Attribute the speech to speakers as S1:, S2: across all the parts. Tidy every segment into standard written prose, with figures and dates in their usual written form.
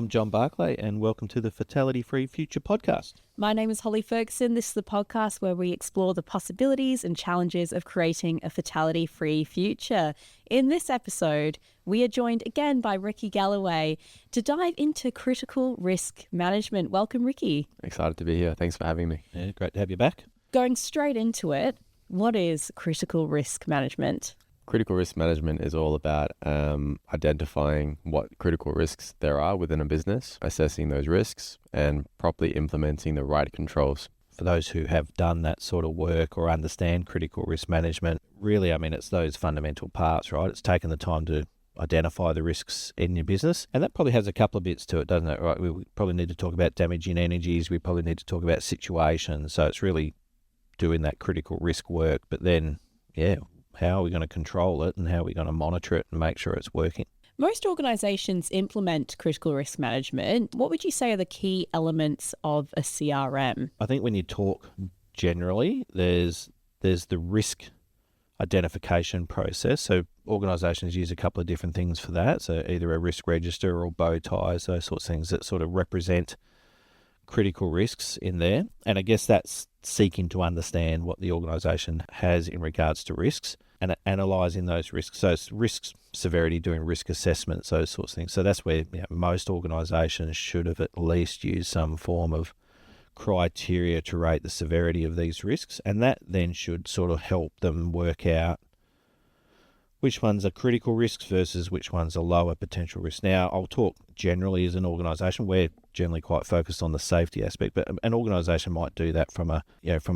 S1: I'm John Barclay, and welcome to the Fatality Free Future podcast.
S2: My name is Holly Ferguson. This is the podcast where we explore the possibilities and challenges of creating a fatality-free future. In this episode, we are joined again by Ricky Galloway to dive into critical risk management. Welcome, Ricky.
S3: Excited to be here. Thanks for having me.
S1: Yeah, great to have you back.
S2: Going straight into it, what is critical risk management?
S3: Critical risk management is all about identifying what critical risks there are within a business, assessing those risks, and properly implementing the right controls.
S1: For those who have done that sort of work or understand critical risk management, really, it's those fundamental parts, right? It's taking the time to identify the risks in your business. And that probably has a couple of bits to it, doesn't it? Right? We probably need to talk about damaging energies. We probably need to talk about situations. So it's really doing that critical risk work. But then, how are we going to control it and how are we going to monitor it and make sure it's working?
S2: Most organisations implement critical risk management. What would you say are the key elements of a CRM?
S1: I think when you talk generally, there's the risk identification process. So organisations use a couple of different things for that. So either a risk register or bow ties, those sorts of things that sort of represent critical risks in there. And I guess that's seeking to understand what the organisation has in regards to risks and analysing those risks. So it's risk severity, doing risk assessments, those sorts of things. So that's where most organisations should have at least used some form of criteria to rate the severity of these risks. And that then should sort of help them work out which ones are critical risks versus which ones are lower potential risks. Now, I'll talk generally as an organisation. We're generally quite focused on the safety aspect, but an organisation might do that from a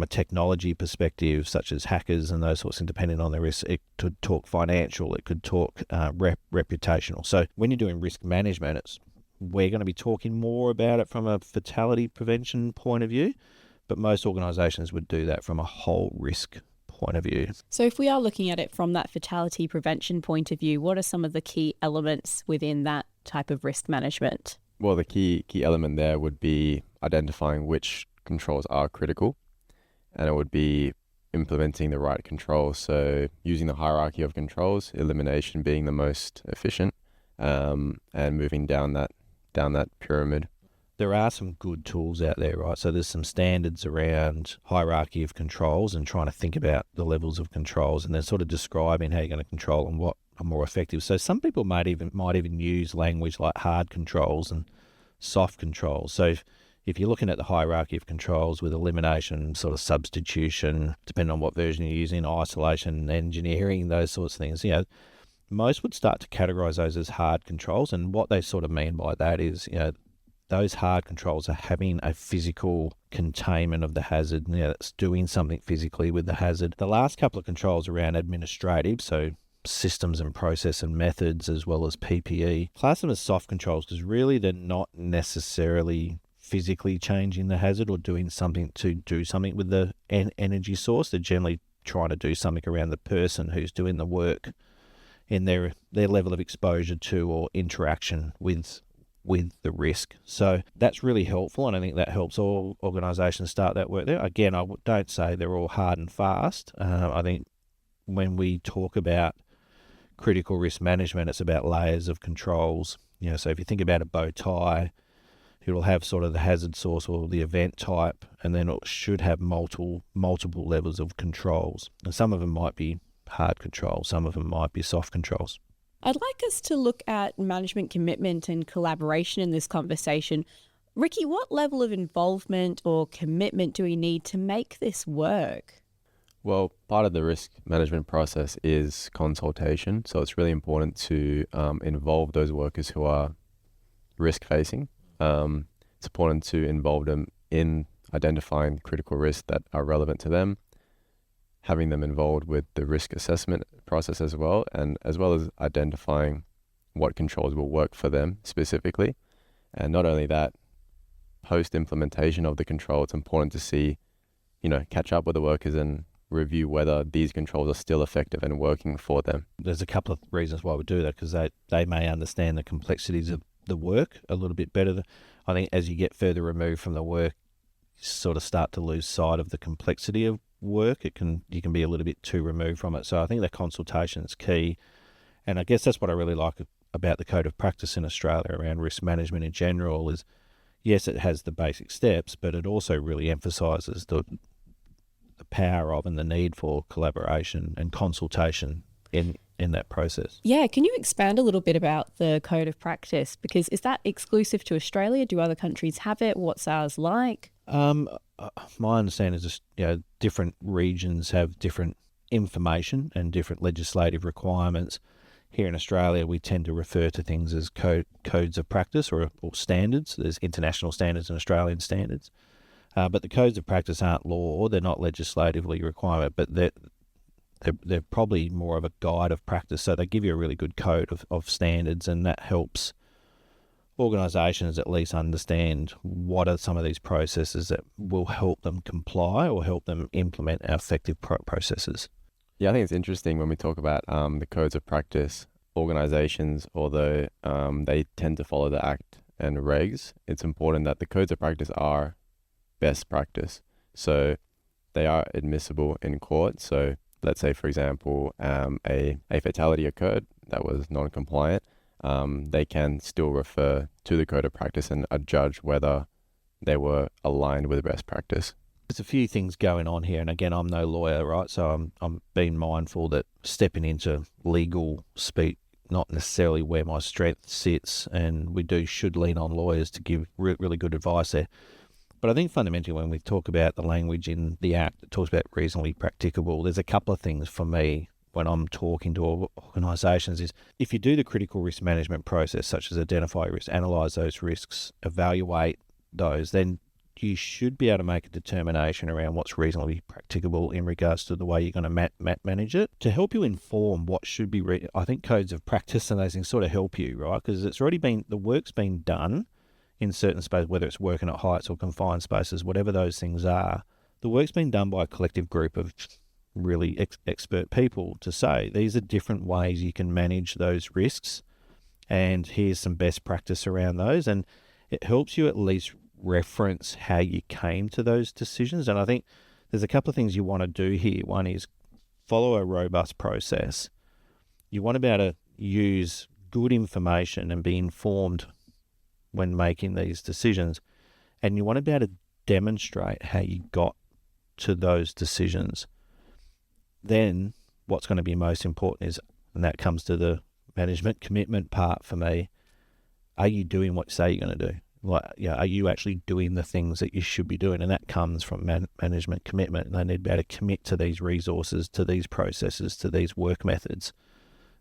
S1: technology perspective, such as hackers and those sorts, and depending on the risks. It could talk financial, it could talk reputational. So when you're doing risk management, we're going to be talking more about it from a fatality prevention point of view, but most organisations would do that from a whole risk point of view.
S2: So if we are looking at it from that fatality prevention point of view, what are some of the key elements within that type of risk management?
S3: Well, the key element there would be identifying which controls are critical, and it would be implementing the right controls. So using the hierarchy of controls, elimination being the most efficient, and moving down that pyramid.
S1: There are some good tools out there, right? So there's some standards around hierarchy of controls and trying to think about the levels of controls and then sort of describing how you're going to control and what are more effective. So some people might even use language like hard controls and soft controls. So if you're looking at the hierarchy of controls with elimination, sort of substitution, depending on what version you're using, isolation, engineering, those sorts of things, most would start to categorize those as hard controls. And what they sort of mean by that is, those hard controls are having a physical containment of the hazard. That's doing something physically with the hazard. The last couple of controls around administrative, so systems and process and methods, as well as PPE, class them as soft controls because really they're not necessarily physically changing the hazard or doing something to do something with the energy source. They're generally trying to do something around the person who's doing the work in their level of exposure to or interaction with the risk. So that's really helpful, and I think that helps all organisations start that work there. Again, I don't say they're all hard and fast. I think when we talk about critical risk management, it's about layers of controls. So if you think about a bow tie, it'll have sort of the hazard source or the event type, and then it should have multiple levels of controls. And some of them might be hard controls, some of them might be soft controls.
S2: I'd like us to look at management commitment and collaboration in this conversation. Ricky, what level of involvement or commitment do we need to make this work?
S3: Well, part of the risk management process is consultation. So it's really important to involve those workers who are risk-facing. It's important to involve them in identifying critical risks that are relevant to them, having them involved with the risk assessment process as well as identifying what controls will work for them specifically. And not only that, post-implementation of the control, it's important to see, catch up with the workers and review whether these controls are still effective and working for them.
S1: There's a couple of reasons why we do that, because they may understand the complexities of the work a little bit better. I think as you get further removed from the work, you sort of start to lose sight of the complexity of work. You can be a little bit too removed from it. So I think that consultation is key. And I guess that's what I really like about the code of practice in Australia around risk management in general is, yes, it has the basic steps, but it also really emphasises the power of and the need for collaboration and consultation in that process.
S2: Yeah, can you expand a little bit about the code of practice? Because is that exclusive to Australia? Do other countries have it? What's ours like?
S1: My understanding is just, different regions have different information and different legislative requirements. Here in Australia, we tend to refer to things as codes of practice or standards. There's international standards and Australian standards. But the codes of practice aren't law. They're not legislatively required, but they're probably more of a guide of practice. So they give you a really good code of standards, and that helps organisations at least understand what are some of these processes that will help them comply or help them implement effective processes.
S3: Yeah, I think it's interesting when we talk about the codes of practice. Organisations, although they tend to follow the Act and regs, it's important that the codes of practice are best practice. So they are admissible in court. So let's say, for example, a fatality occurred that was non-compliant. They can still refer to the code of practice and judge whether they were aligned with best practice.
S1: There's a few things going on here, and again, I'm no lawyer, right? So I'm being mindful that stepping into legal speak not necessarily where my strength sits, and we should lean on lawyers to give really good advice there. But I think fundamentally when we talk about the language in the Act, it talks about reasonably practicable. There's a couple of things for me when I'm talking to organisations is if you do the critical risk management process, such as identify risks, analyse those risks, evaluate those, then you should be able to make a determination around what's reasonably practicable in regards to the way you're going to manage it to help you inform what should be. I think codes of practice and those things sort of help you, right? Because it's already the work's been done in certain spaces, whether it's working at heights or confined spaces, whatever those things are. The work's been done by a collective group of really expert people to say these are different ways you can manage those risks, and here's some best practice around those, and it helps you at least reference how you came to those decisions. And I think there's a couple of things you want to do here. One is follow a robust process. You want to be able to use good information and be informed when making these decisions, and you want to be able to demonstrate how you got to those decisions. Then what's going to be most important is, and that comes to the management commitment part for me, are you doing what you say you're going to do? Are you actually doing the things that you should be doing? And that comes from management commitment. And they need to be able to commit to these resources, to these processes, to these work methods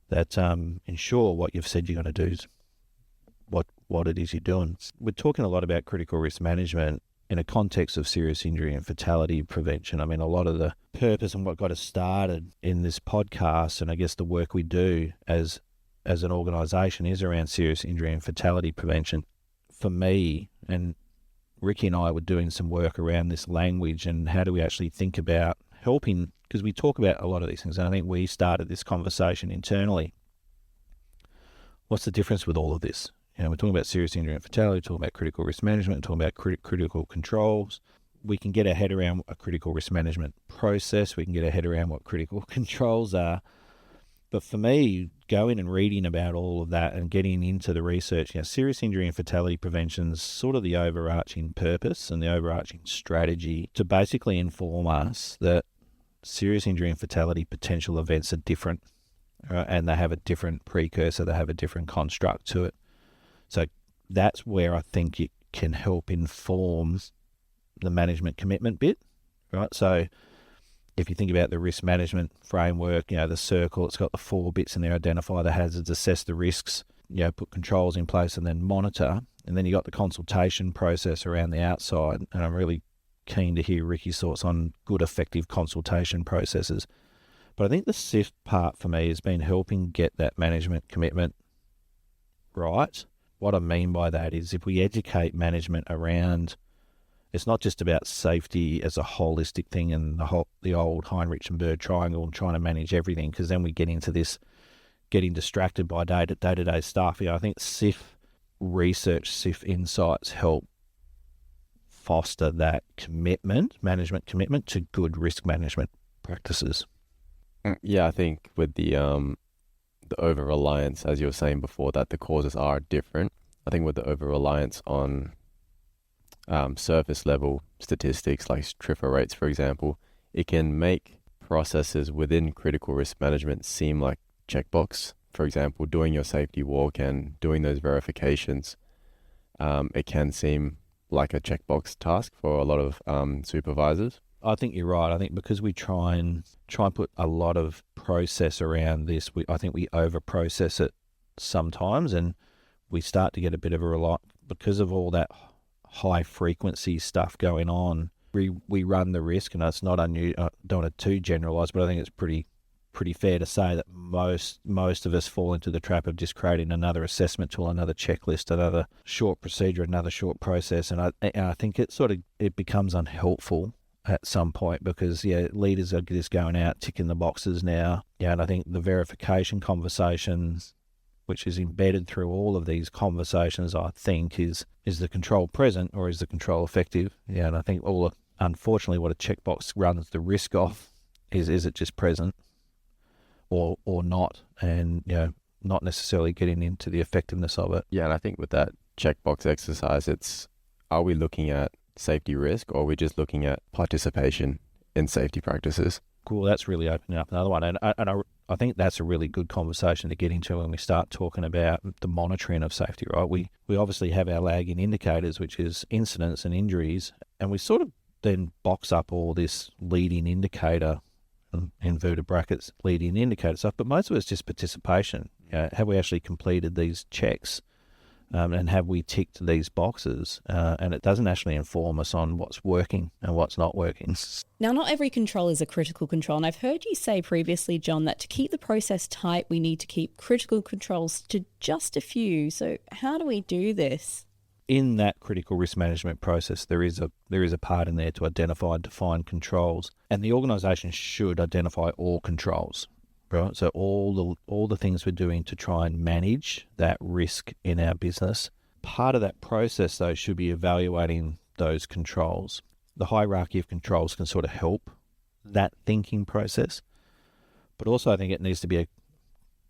S1: that ensure what you've said you're going to do is what it is you're doing. We're talking a lot about critical risk management in a context of serious injury and fatality prevention. I mean, a lot of the purpose and what got us started in this podcast, and I guess the work we do as an organisation, is around serious injury and fatality prevention. For me, and Ricky and I were doing some work around this language and how do we actually think about helping, because we talk about a lot of these things, and I think we started this conversation internally. What's the difference with all of this? We're talking about serious injury and fatality, we're talking about critical risk management, we're talking about critical controls. We can get our head around a critical risk management process, we can get our head around what critical controls are. But for me, going and reading about all of that and getting into the research, serious injury and fatality prevention is sort of the overarching purpose and the overarching strategy to basically inform us that serious injury and fatality potential events are different, and they have a different precursor, they have a different construct to it. So that's where I think it can help inform the management commitment bit, right? So if you think about the risk management framework, the circle, it's got the 4 bits in there: identify the hazards, assess the risks, put controls in place, and then monitor. And then you got the consultation process around the outside. And I'm really keen to hear Ricky's thoughts on good, effective consultation processes. But I think the SIFT part for me has been helping get that management commitment right. What I mean by that is if we educate management around, it's not just about safety as a holistic thing and the old Heinrich and Bird triangle and trying to manage everything, because then we get into this getting distracted by day-to-day stuff. I think SIF research, SIF insights help foster that management commitment to good risk management practices.
S3: Yeah, I think with the the over-reliance, as you were saying before, that the causes are different. I think with the over-reliance on surface level statistics like TRIFR rates, for example, it can make processes within critical risk management seem like checkbox. For example, doing your safety walk and doing those verifications, it can seem like a checkbox task for a lot of supervisors.
S1: I think you're right. I think because we try and put a lot of process around this, I think we over-process it sometimes, and we start to get a bit of a because of all that high frequency stuff going on. We run the risk, and it's not unusual. I don't want to too generalize, but I think it's pretty fair to say that most of us fall into the trap of just creating another assessment tool, another checklist, another short procedure, another short process, and I think it becomes unhelpful at some point, because leaders are just going out ticking the boxes now. And I think the verification conversations, which is embedded through all of these conversations, I think is the control present or is the control effective? And I think unfortunately what a checkbox runs the risk of is it just present or not, and not necessarily getting into the effectiveness of it.
S3: Yeah, and I think with that checkbox exercise, are we looking at safety risk, or are we just looking at participation in safety practices?
S1: Cool, that's really opening up another one, and I think that's a really good conversation to get into when we start talking about the monitoring of safety, right? We obviously have our lagging indicators, which is incidents and injuries, and we sort of then box up all this leading indicator, inverted brackets, leading indicator stuff, but most of it's just participation. Have we actually completed these checks? And have we ticked these boxes? And it doesn't actually inform us on what's working and what's not working.
S2: Now, not every control is a critical control. And I've heard you say previously, John, that to keep the process tight, we need to keep critical controls to just a few. So how do we do this?
S1: In that critical risk management process, there is a part in there to identify and define controls. And the organisation should identify all controls. Right, so all the things we're doing to try and manage that risk in our business, part of that process though should be evaluating those controls. The hierarchy of controls can sort of help that thinking process, but also I think it needs to be a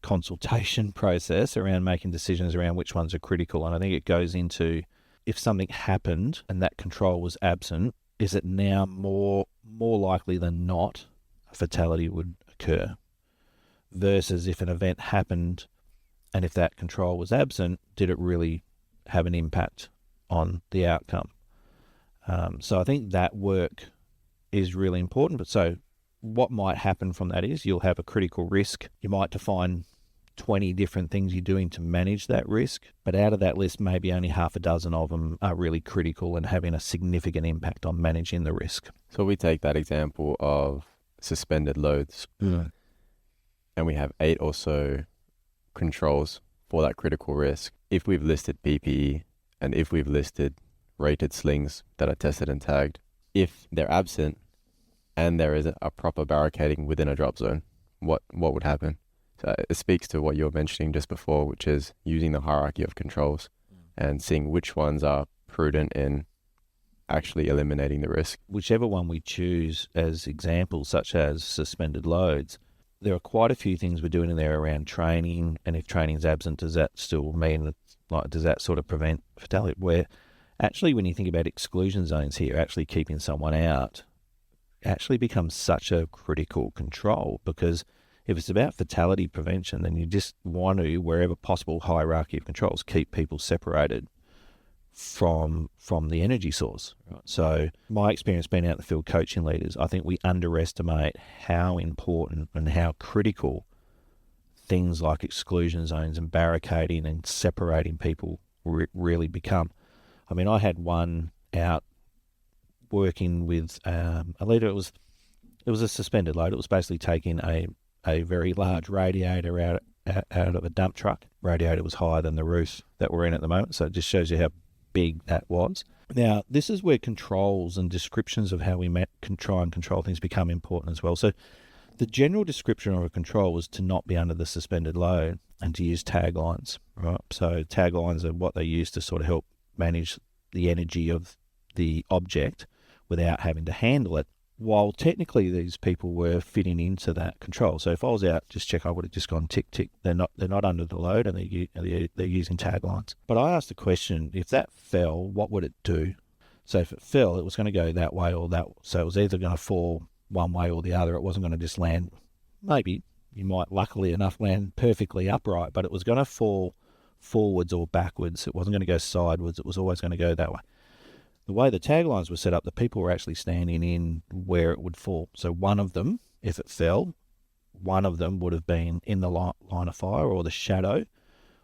S1: consultation process around making decisions around which ones are critical. And I think it goes into, if something happened and that control was absent, is it now more likely than not a fatality would occur? Versus if an event happened and if that control was absent, did it really have an impact on the outcome? So I think that work is really important. But so what might happen from that is you'll have a critical risk. You might define 20 different things you're doing to manage that risk, but out of that list, maybe only half a dozen of them are really critical and having a significant impact on managing the risk.
S3: So we take that example of suspended loads. And we have 8 or so controls for that critical risk. If we've listed PPE and if we've listed rated slings that are tested and tagged, if they're absent and there is a proper barricading within a drop zone, what would happen? So it speaks to what you were mentioning just before, which is using the hierarchy of controls and seeing which ones are prudent in actually eliminating the risk.
S1: Whichever one we choose as examples, such as suspended loads, there are quite a few things we're doing in there around training, and if training's absent, does that still mean does that sort of prevent fatality? Where actually, when you think about exclusion zones here, actually keeping someone out actually becomes such a critical control, because if it's about fatality prevention, then you just want to, wherever possible, hierarchy of controls, keep people separated from the energy source. Right? So my experience being out in the field coaching leaders, I think we underestimate how important and how critical things like exclusion zones and barricading and separating people really become. I mean, I had one out working with a leader. It was a suspended load. It was basically taking a very large radiator out of a dump truck. Radiator was higher than the roof that we're in at the moment, so it just shows you how big that was. Now, this is where controls and descriptions of how we can try and control things become important as well. So the general description of a control was to not be under the suspended load and to use taglines, right? So taglines are what they use to sort of help manage the energy of the object without having to handle it while technically these people were fitting into that control. So if I was out just check, I would have just gone tick tick. They're not under the load, and they're using taglines. But I asked the question: if that fell, what would it do? So if it fell, it was going to go that way or that. So it was either going to fall one way or the other. It wasn't going to just land. Maybe you might, luckily enough, land perfectly upright, but it was going to fall forwards or backwards. It wasn't going to go sideways. It was always going to go that way. The way the taglines were set up, the people were actually standing in where it would fall. So one of them, if it fell, one of them would have been in the line of fire or the shadow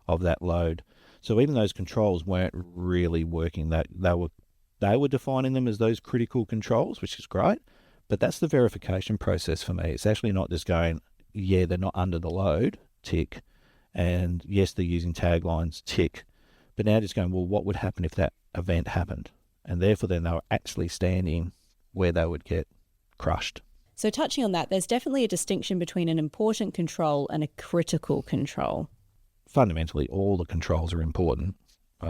S1: of that load. So even those controls weren't really working. That they were defining them as those critical controls, which is great. But that's the verification process for me. It's actually not just going, yeah, they're not under the load, tick, and yes, they're using taglines, tick. But now just going, well, what would happen if that event happened? And therefore then they were actually standing where they would get crushed.
S2: So touching on that, there's definitely a distinction between an important control and a critical control.
S1: Fundamentally, all the controls are important.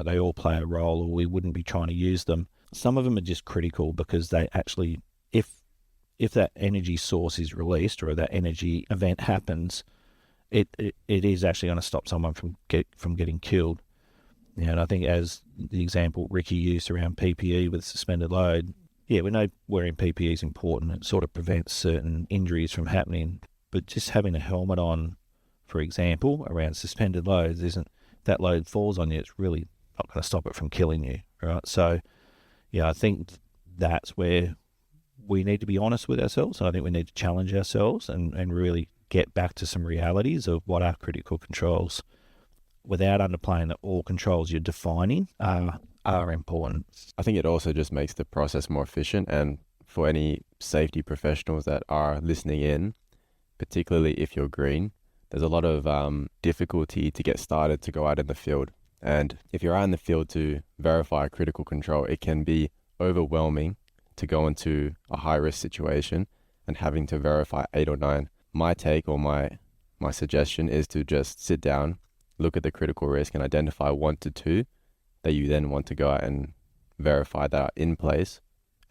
S1: They all play a role, or we wouldn't be trying to use them. Some of them are just critical because they actually, if that energy source is released or that energy event happens, it is actually going to stop someone from getting killed. Yeah, and I think as the example Ricky used around PPE with suspended load, yeah, we know wearing PPE is important. It sort of prevents certain injuries from happening. But just having a helmet on, for example, around suspended loads isn't, if that load falls on you, it's really not going to stop it from killing you, right? So, yeah, I think that's where we need to be honest with ourselves. And I think we need to challenge ourselves and really get back to some realities of what are critical controls, without underplaying that all controls you're defining are important.
S3: I think it also just makes the process more efficient, and for any safety professionals that are listening in, particularly if you're green, there's a lot of difficulty to get started to go out in the field. And if you're out in the field to verify a critical control, it can be overwhelming to go into a high-risk situation and having to verify 8 or 9. My take or my suggestion is to just sit down, look at the critical risk and identify 1 to 2 that you then want to go out and verify that are in place,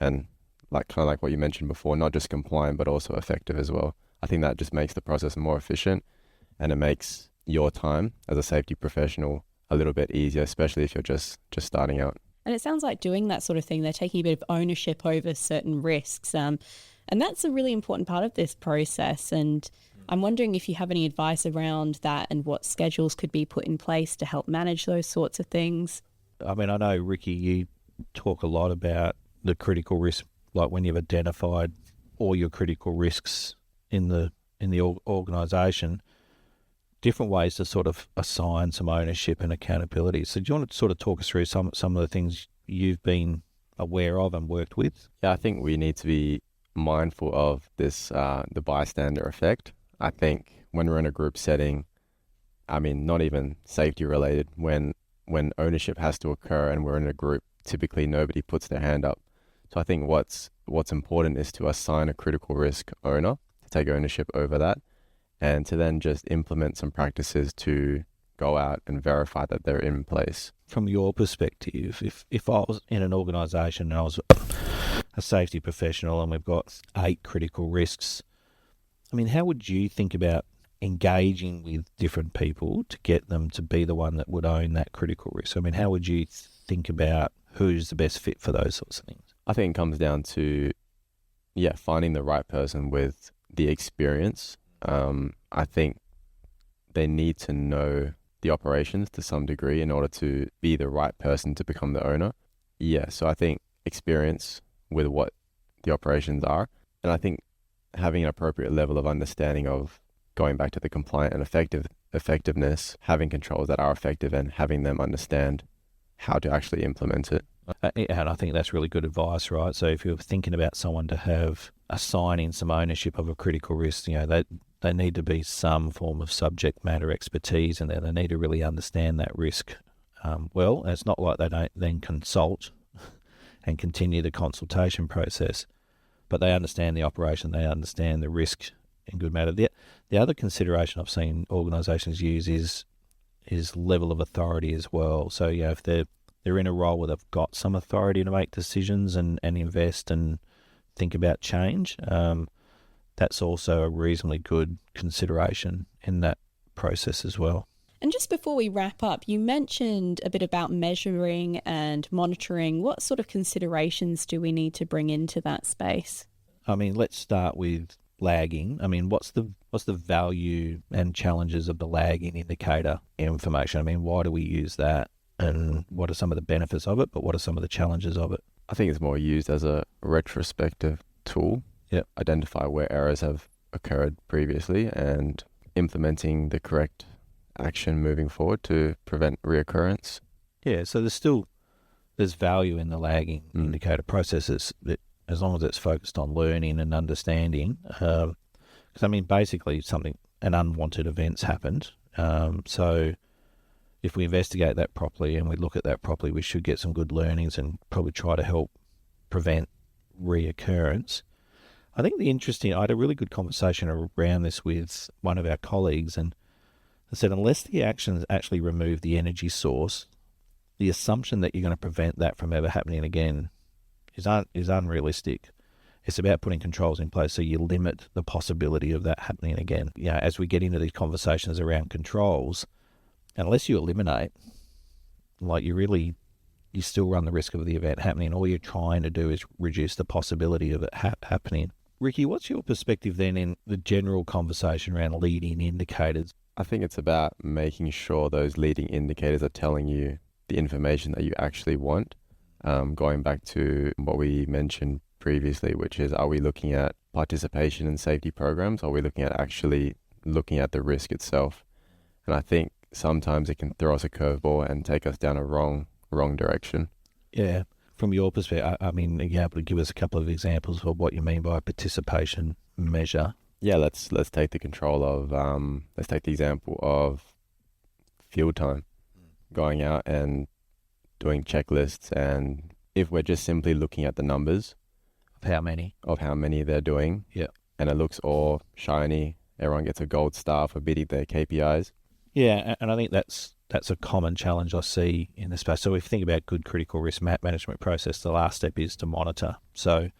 S3: and kind of like what you mentioned before, not just compliant but also effective as well. I think that just makes the process more efficient, and it makes your time as a safety professional a little bit easier, especially if you're just starting out.
S2: And it sounds like doing that sort of thing, they're taking a bit of ownership over certain risks. And that's a really important part of this process. And I'm wondering if you have any advice around that and what schedules could be put in place to help manage those sorts of things.
S1: I mean, I know, Ricky, you talk a lot about the critical risk, like when you've identified all your critical risks in the organisation, different ways to sort of assign some ownership and accountability. So do you want to sort of talk us through some of the things you've been aware of and worked with?
S3: Yeah, I think we need to be mindful of this, the bystander effect. I think when we're in a group setting, I mean, not even safety related, when ownership has to occur and we're in a group, typically nobody puts their hand up. So I think what's important is to assign a critical risk owner to take ownership over that, and to then just implement some practices to go out and verify that they're in place.
S1: From your perspective, if I was in an organisation and I was a safety professional and we've got 8 critical risks, I mean, how would you think about engaging with different people to get them to be the one that would own that critical risk? I mean, how would you think about who's the best fit for those sorts of things?
S3: I think it comes down to, finding the right person with the experience. I think they need to know the operations to some degree in order to be the right person to become the owner. Yeah, so I think experience with what the operations are, and I think having an appropriate level of understanding of, going back to the compliant and effectiveness, having controls that are effective and having them understand how to actually implement it.
S1: And I think that's really good advice, right? So if you're thinking about someone to have assigning some ownership of a critical risk, they need to be some form of subject matter expertise in there. They need to really understand that risk well. And it's not like they don't then consult and continue the consultation process, but they understand the operation, they understand the risk in good matter. The other consideration I've seen organisations use is level of authority as well. So if they're in a role where they've got some authority to make decisions and invest and think about change, that's also a reasonably good consideration in that process as well.
S2: And just before we wrap up, you mentioned a bit about measuring and monitoring. What sort of considerations do we need to bring into that space?
S1: I mean, let's start with lagging. I mean, what's the value and challenges of the lagging indicator information? I mean, why do we use that? And what are some of the benefits of it, but what are some of the challenges of it?
S3: I think it's more used as a retrospective tool.
S1: Yep.
S3: Identify where errors have occurred previously and implementing the correct action moving forward to prevent reoccurrence.
S1: Yeah, so there's value in the lagging indicator processes, that as long as it's focused on learning and understanding. Because I mean, basically, an unwanted event's happened. So if we investigate that properly and we look at that properly, we should get some good learnings and probably try to help prevent reoccurrence. I think I had a really good conversation around this with one of our colleagues, and I said, unless the actions actually remove the energy source, the assumption that you're going to prevent that from ever happening again is unrealistic. It's about putting controls in place so you limit the possibility of that happening again. You know, as we get into these conversations around controls, unless you eliminate, like you still run the risk of the event happening. All you're trying to do is reduce the possibility of it happening. Ricky, what's your perspective then in the general conversation around leading indicators?
S3: I think it's about making sure those leading indicators are telling you the information that you actually want. Going back to what we mentioned previously, which is, are we looking at participation in safety programs? Are we looking at actually looking at the risk itself? And I think sometimes it can throw us a curveball and take us down a wrong direction. Yeah.
S1: From your perspective, I mean, are you able to give us a couple of examples of what you mean by a participation measure?
S3: Yeah, let's take the control of let's take the example of field time, going out and doing checklists, and if we're just simply looking at the numbers
S1: of how many
S3: they're doing,
S1: yeah,
S3: and it looks all shiny, everyone gets a gold star for beating their KPIs.
S1: Yeah, and I think that's a common challenge I see in the space. So if you think about good critical risk management process, the last step is to monitor. So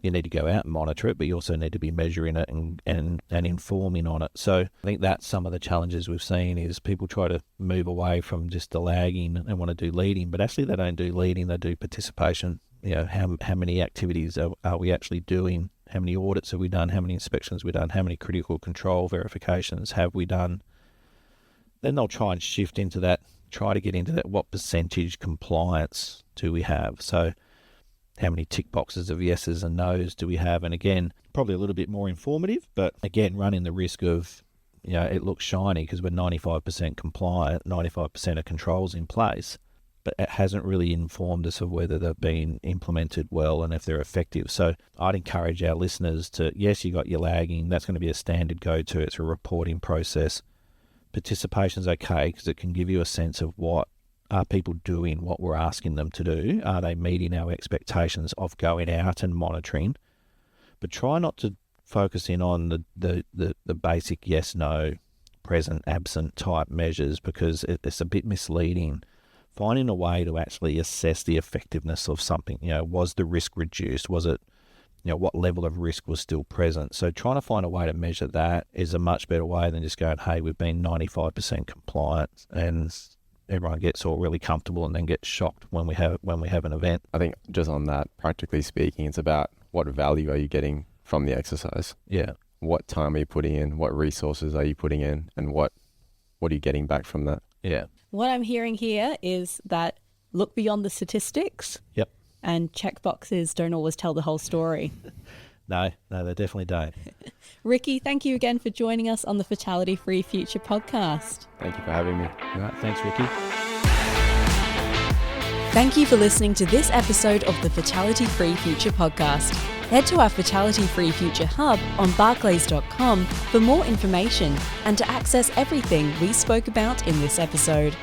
S1: you need to go out and monitor it, but you also need to be measuring it and informing on it. So I think that's some of the challenges we've seen is people try to move away from just the lagging and want to do leading, but actually they don't do leading, they do participation. You know, how many activities are we actually doing? How many audits have we done? How many inspections have we done? How many critical control verifications have we done? Then they'll try and shift into that, try to get into that, what percentage compliance do we have? So how many tick boxes of yeses and nos do we have? And again, probably a little bit more informative, but again, running the risk of, you know, it looks shiny because we're 95% compliant, 95% of controls in place, but it hasn't really informed us of whether they've been implemented well and if they're effective. So I'd encourage our listeners to, yes, you got your lagging, that's going to be a standard go-to, it's a reporting process. Participation's okay because it can give you a sense of what are people doing, what we're asking them to do. Are they meeting our expectations of going out and monitoring? But try not to focus in on the basic yes, no, present, absent type measures because it's a bit misleading. Finding a way to actually assess the effectiveness of something. You know, was the risk reduced? Was it, you know, what level of risk was still present? So trying to find a way to measure that is a much better way than just going, hey, we've been 95% compliant, and everyone gets all really comfortable and then gets shocked when we have an event.
S3: I think just on that, practically speaking, it's about what value are you getting from the exercise?
S1: Yeah.
S3: What time are you putting in? What resources are you putting in? And what are you getting back from that?
S1: Yeah.
S2: What I'm hearing here is that look beyond the statistics.
S1: Yep.
S2: And check boxes don't always tell the whole story.
S1: No, they definitely don't.
S2: Ricky, thank you again for joining us on the Fatality Free Future podcast.
S3: Thank you for having me.
S1: All right, thanks, Ricky.
S2: Thank you for listening to this episode of the Fatality Free Future podcast. Head to our Fatality Free Future hub on barclays.com for more information and to access everything we spoke about in this episode.